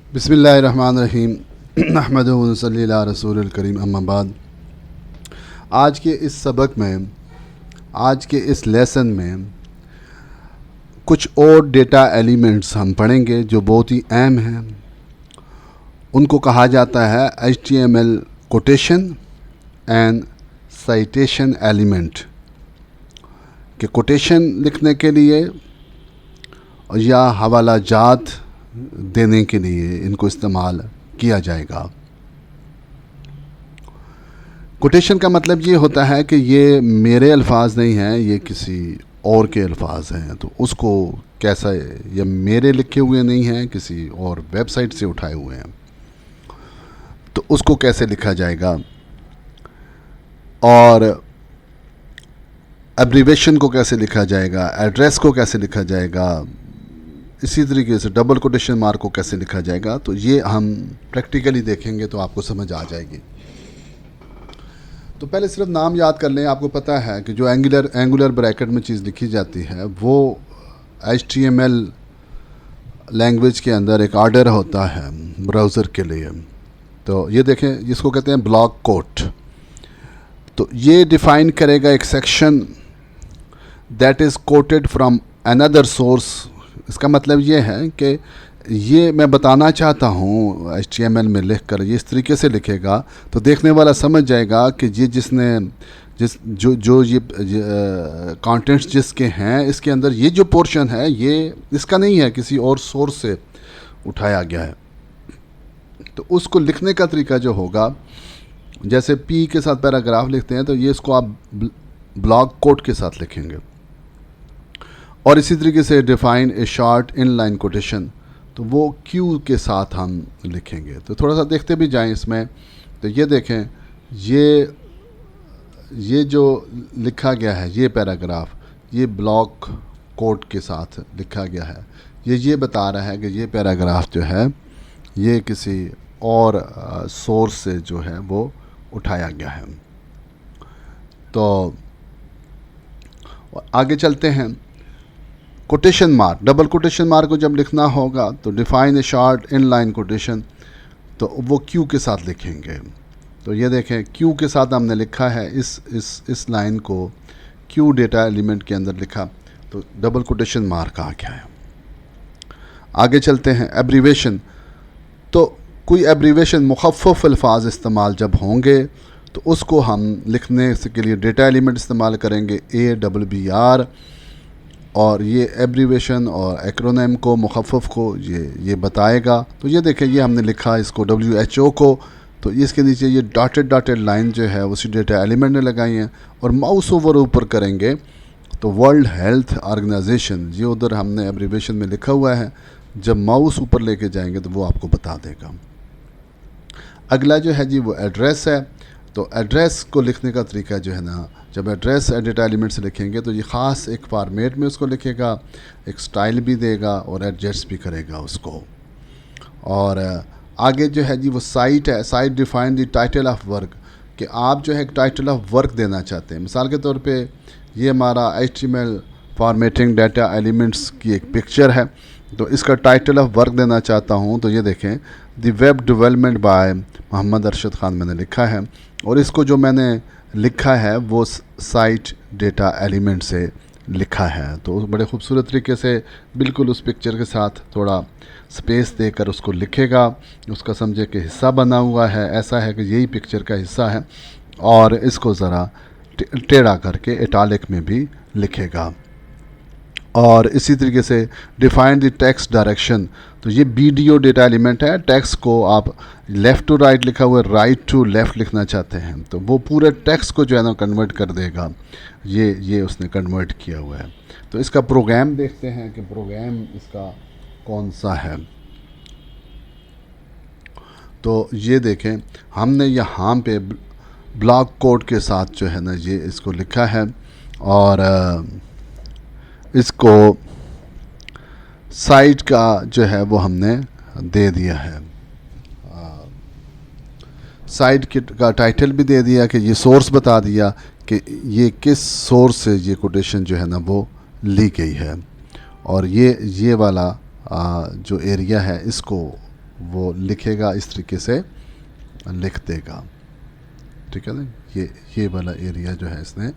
बिस्मिल्लाहिर्रहमानिर्रहीम अहमदु व नसल्ली अला रसूलिल करीम अम्मा बाद। आज के इस सबक में, आज के इस लेसन में कुछ और डेटा एलिमेंट्स हम पढ़ेंगे जो बहुत ही अहम हैं। उनको कहा जाता है HTML quotation and citation element. कि कोटेशन लिखने के लिए या हवाला जात देने के लिए इनको इस्तेमाल किया जाएगा। कोटेशन का मतलब ये होता है कि ये मेरे अल्फाज नहीं हैं, ये किसी और के अल्फाज हैं, तो उसको कैसा, ये मेरे लिखे हुए नहीं हैं, किसी और वेबसाइट से उठाए हुए हैं, तो उसको कैसे लिखा जाएगा। और एब्रीवेशन को कैसे लिखा जाएगा, एड्रेस को कैसे लिखा जाएगा, इसी तरीके से डबल कोटेशन मार्क को कैसे लिखा जाएगा। तो ये हम प्रैक्टिकली देखेंगे तो आपको समझ आ जाएगी। तो पहले सिर्फ नाम याद कर लें। आपको पता है कि जो एंगुलर ब्रैकेट में चीज़ लिखी जाती है वो HTML लैंग्वेज के अंदर एक आर्डर होता है ब्राउज़र के लिए। तो ये देखें, इसको कहते हैं ब्लॉक कोट। तो ये डिफ़ाइन करेगा एक section that is coated from another source. इसका मतलब ये है कि ये मैं बताना चाहता हूँ HTML में लिख कर, ये इस तरीके से लिखेगा तो देखने वाला समझ जाएगा कि ये जो ये कंटेंट्स जिसके हैं, इसके अंदर ये जो पोर्शन है ये इसका नहीं है, किसी और सोर्स से उठाया गया है। तो उसको लिखने का तरीका जो होगा, जैसे P के साथ पैराग्राफ लिखते हैं तो ये इसको आप ब्लॉक कोट के साथ लिखेंगे। और इसी तरीके से define A short in line quotation, तो वो Q के साथ हम लिखेंगे। तो थोड़ा सा देखते भी जाएं इसमें। तो ये देखें, ये जो लिखा गया है, ये पैराग्राफ, ये ब्लॉक कोट के साथ लिखा गया है। ये बता रहा है कि ये पैराग्राफ जो है ये किसी और सोर्स से जो है वो उठाया गया है। तो आगे चलते हैं। Quotation mark, double quotation mark को जब लिखना होगा तो define A short in line quotation, तो वो Q के साथ लिखेंगे। तो ये देखें, Q के साथ हमने लिखा है, इस लाइन को Q डेटा एलिमेंट के अंदर लिखा, तो डबल कोटेशन मार्क आ गया है। आगे चलते हैं। एब्रीवेशन, तो कोई एब्रीवेशन मुखफ़्फ़ अल्फाज इस्तेमाल जब होंगे तो उसको हम लिखने के लिए डेटा एलिमेंट इस्तेमाल करेंगे ABBR। और ये एब्रीवेशन और एक्रोनिम को, मुखफ़्फ़ को ये बताएगा। तो ये देखें, ये हमने लिखा इसको WHO को, तो इसके नीचे ये डॉटेड लाइन जो है उसी डेटा एलिमेंट ने लगाई हैं। और माउस ओवर ऊपर करेंगे तो वर्ल्ड हेल्थ ऑर्गेनाइजेशन, ये उधर हमने एब्रीवेशन में लिखा हुआ है, जब माउस ऊपर लेके जाएंगे तो वो आपको बता देगा। अगला जो है जी वो एड्रेस है। तो एड्रेस को लिखने का तरीका जो है ना, जब एड्रेस डेटा एलिमेंट से लिखेंगे तो ये ख़ास एक फॉर्मेट में उसको लिखेगा, एक स्टाइल भी देगा और एडजस्ट भी करेगा उसको। और आगे जो है जी वो साइट है। Site define the title of work, कि आप जो है एक टाइटल ऑफ वर्क देना चाहते हैं। मिसाल के तौर पे ये हमारा HTML फॉर्मेटिंग डेटा एलिमेंट्स की एक पिक्चर है, तो इसका टाइटल ऑफ वर्क देना चाहता हूँ। तो ये देखें, the web development by Mohammad Arshad Khan मैंने लिखा है, और इसको जो मैंने लिखा है वो साइट डेटा एलिमेंट से लिखा है। तो बड़े खूबसूरत तरीके से बिल्कुल उस पिक्चर के साथ थोड़ा स्पेस देकर उसको लिखेगा, उसका समझे कि हिस्सा बना हुआ है, ऐसा है कि यही पिक्चर का हिस्सा है, और इसको ज़रा टेढ़ा करके इटालिक में भी लिखेगा। और इसी तरीके से डिफ़ाइन द टेक्स्ट डायरेक्शन, तो ये BDO डेटा एलिमेंट है। टेक्स्ट को आप लेफ़्ट टू राइट लिखा हुआ है, राइट टू लेफ़्ट लिखना चाहते हैं तो वो पूरे टेक्स्ट को जो है ना कन्वर्ट कर देगा। ये उसने कन्वर्ट किया हुआ है। तो इसका प्रोग्राम देखते हैं कि प्रोग्राम इसका कौन सा है। तो ये देखें, हमने यहाँ पे ब्लॉक कोड के साथ जो है ना ये इसको लिखा है, और इसको साइट का जो है वो हमने दे दिया है। साइट का टाइटल भी दे दिया कि ये सोर्स बता दिया कि ये किस सोर्स से ये कोटेशन जो है ना वो ली गई है। और ये वाला जो एरिया है इसको वो लिखेगा, इस तरीके से लिख देगा। ठीक है ना, ये वाला एरिया जो है इसने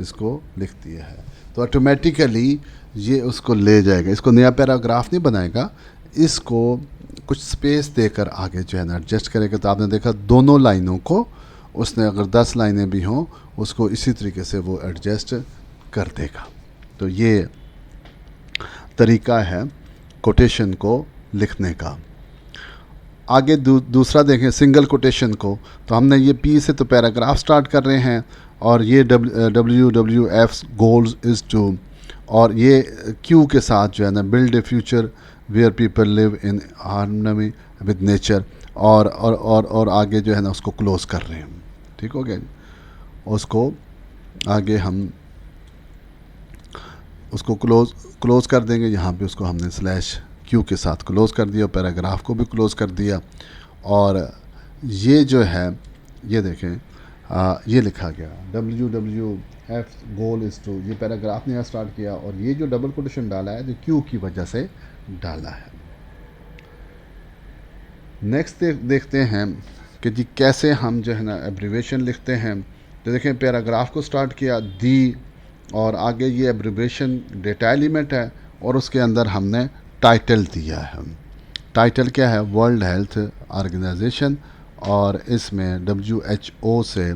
इसको लिख दिया है, तो ऑटोमेटिकली ये उसको ले जाएगा। इसको नया पैराग्राफ नहीं बनाएगा, इसको कुछ स्पेस देकर आगे जो है ना एडजस्ट करेगा। तो आपने देखा दोनों लाइनों को उसने, अगर 10 लाइनें भी हों, उसको इसी तरीके से वो एडजस्ट कर देगा। तो ये तरीका है कोटेशन को लिखने का। आगे दूसरा देखें सिंगल कोटेशन को, तो हमने ये पी से तो पैराग्राफ स्टार्ट कर रहे हैं, और ये WWF गोल्स इज़ टू, और ये क्यू के साथ जो है ना build a future where people live in harmony with nature, और आगे जो है ना उसको क्लोज़ कर रहे हैं। ठीक हो गया, उसको आगे हम उसको क्लोज़ कर देंगे। यहाँ पे उसको हमने स्लैश क्यू के साथ क्लोज़ कर दिया, पैराग्राफ को भी क्लोज़ कर दिया। और ये जो है ये देखें, ये लिखा गया WWF गोल इज़ टू, ये पैराग्राफ ने स्टार्ट किया, और ये जो डबल कोटेशन डाला है जो क्यू की वजह से डाला है। नेक्स्ट देखते हैं कि जी कैसे हम जो है ना एब्रीवेशन लिखते हैं। तो देखें पैराग्राफ को स्टार्ट किया दी, और आगे ये एब्रीवेशन डेटा एलिमेंट है, और उसके अंदर हमने टाइटल दिया है। टाइटल क्या है? वर्ल्ड हेल्थ ऑर्गेनाइजेशन, और इसमें WHO से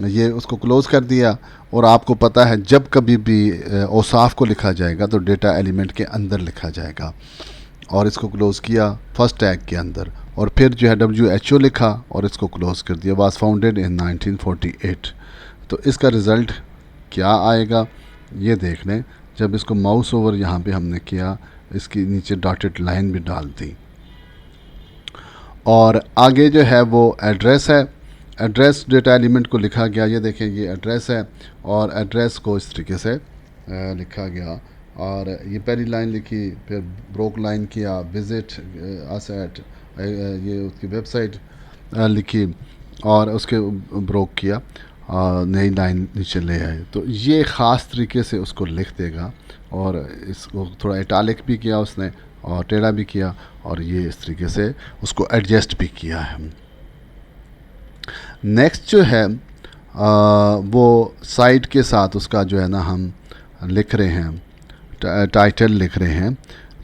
ये उसको क्लोज़ कर दिया। और आपको पता है जब कभी भी औसाफ को लिखा जाएगा तो डेटा एलिमेंट के अंदर लिखा जाएगा, और इसको क्लोज़ किया फर्स्ट टैग के अंदर, और फिर जो है WHO लिखा और इसको क्लोज़ कर दिया। Was founded in 1948। तो इसका रिज़ल्ट क्या आएगा ये देख लें। जब इसको माउस ओवर यहाँ पे हमने किया, इसकी नीचे डॉटेड लाइन भी डाल दी, और आगे जो है वो एड्रेस है। एड्रेस डेटा एलिमेंट को लिखा गया, ये देखें ये एड्रेस है, और एड्रेस को इस तरीके से लिखा गया। और ये पहली लाइन लिखी, फिर ब्रोक लाइन किया, विज़िट अस एट, ये उसकी वेबसाइट लिखी, और उसके ब्रोक किया, नई लाइन नीचे ले आए। तो ये ख़ास तरीके से उसको लिख देगा, और इसको थोड़ा इटालिक भी किया उसने, और टेढ़ा भी किया, और ये इस तरीके से उसको एडजस्ट भी किया है। नेक्स्ट जो है वो साइट के साथ उसका जो है ना हम लिख रहे हैं, टाइटल लिख रहे हैं।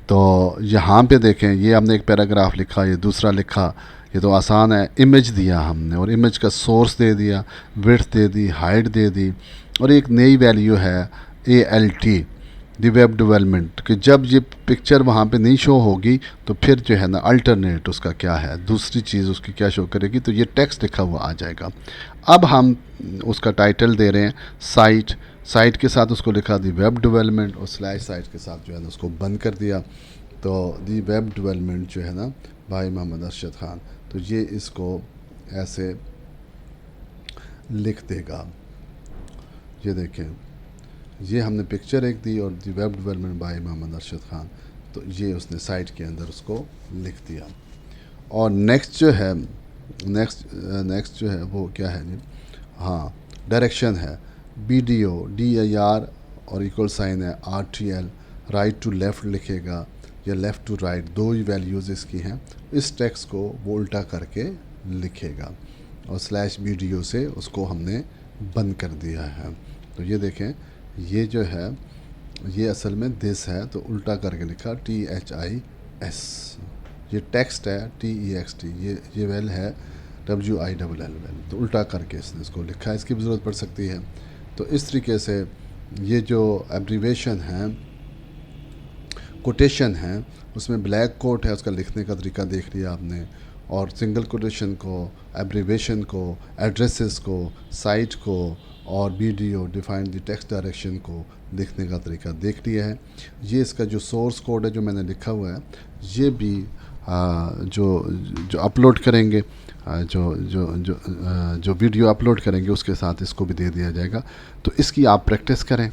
तो यहाँ पे देखें, ये हमने एक पैराग्राफ लिखा, ये दूसरा लिखा, ये तो आसान है। इमेज दिया हमने, और इमेज का सोर्स दे दिया, विड्थ दे दी, हाइट दे दी, और एक नई वैल्यू है ALT दी वेब डेवलपमेंट, कि जब ये पिक्चर वहाँ पे नहीं शो होगी तो फिर जो है ना अल्टरनेट उसका क्या है, दूसरी चीज़ उसकी क्या शो करेगी, तो ये टेक्स्ट लिखा हुआ आ जाएगा। अब हम उसका टाइटल दे रहे हैं साइट, साइट के साथ उसको लिखा दी वेब डेवलपमेंट, और स्लैश साइट के साथ जो है ना उसको बंद कर दिया। तो दी वेब डेवलपमेंट जो है ना भाई मोहम्मद अरशद ख़ान, तो ये इसको ऐसे लिख देगा। ये देखें, ये हमने पिक्चर एक दी, और the web development by Mohammad Arshad Khan, तो ये उसने साइट के अंदर उसको लिख दिया। और नेक्स्ट जो है नेक्स्ट जो है वो क्या है जी, हाँ डायरेक्शन है, BDO DIR और इक्वल साइन है RTL, राइट टू लेफ़्ट लिखेगा या लेफ़्ट टू राइट, दो ही वैल्यूज़ इसकी हैं। इस टेक्स्ट को वो उल्टा करके लिखेगा, और स्लैश BDO से उसको हमने बंद कर दिया है। तो ये देखें, ये जो है ये असल में दिस है, तो उल्टा करके लिखा THIS। ये टेक्स्ट है TEXT, ये वेल है WILL, तो उल्टा करके इसने इसको लिखा है। इसकी भी ज़रूरत पड़ सकती है। तो इस तरीके से ये जो एब्रीवेशन है, कोटेशन है, उसमें ब्लैक कोट है, उसका लिखने का तरीका देख लिया आपने, और सिंगल कोटेशन को, एब्रीवेशन को, एड्रेसेस को, साइट को, और BDO defined the text direction को लिखने का तरीका देख लिया है। ये इसका जो सोर्स कोड है जो मैंने लिखा हुआ है, ये भी जो अपलोड करेंगे, जो वीडियो अपलोड करेंगे उसके साथ इसको भी दे दिया जाएगा। तो इसकी आप प्रैक्टिस करें,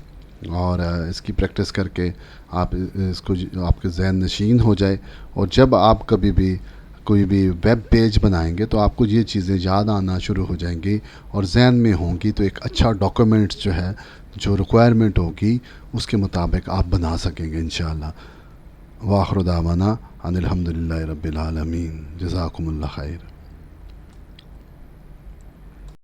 और इसकी प्रैक्टिस करके आप इसको आपके ज़हन नशीन हो जाए, और जब आप कभी भी कोई भी वेब पेज बनाएंगे तो आपको ये चीज़ें याद आना शुरू हो जाएंगी और जहन में होंगी। तो एक अच्छा डॉक्यूमेंट जो है, जो रिक्वायरमेंट होगी उसके मुताबिक आप बना सकेंगे इंशाल्लाह। वाखिर दावाना अनिल हम्दुलिल्लाहि रब्बिल आलमीन। जज़ाकुमुल्लाह खैर।